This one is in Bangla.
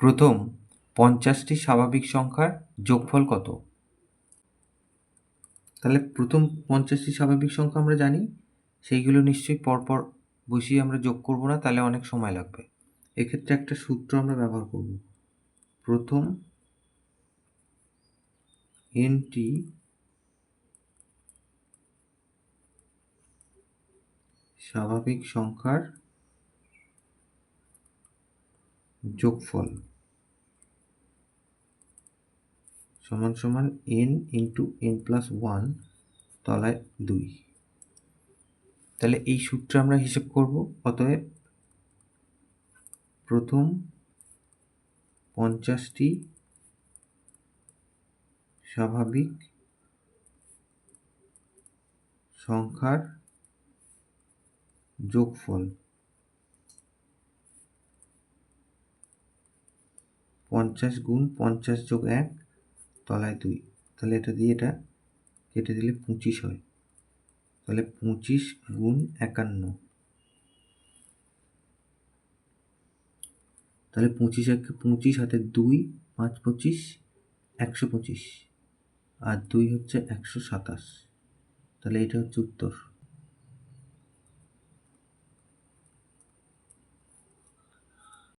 প্রথম 50টি স্বাভাবিক সংখ্যার যোগফল কত? তাহলে প্রথম 50টি স্বাভাবিক সংখ্যা আমরা জানি, সেইগুলো নিশ্চয়ই পরপর বসিয়ে আমরা যোগ করব না, তাহলে অনেক সময় লাগবে। এক্ষেত্রে একটা সূত্র আমরা ব্যবহার করব। প্রথম nটি স্বাভাবিক সংখ্যার যোগফল সমান সমান n ইন্টু n+1 তলায় 2। তাহলে এই সূত্রে আমরা হিসেব করব। অতএব প্রথম 50টি স্বাভাবিক সংখ্যার যোগফল 50 গুণ 50 যোগ 1 তলায় 2। তাহলে এটা দিয়ে এটা কেটে দিলে 25 হয়। তাহলে 25 গুণ 51। তাহলে 25 হাতে 2, 5 25, 125, আর 2 হচ্ছে 127। তাহলে এটা হচ্ছে উত্তর।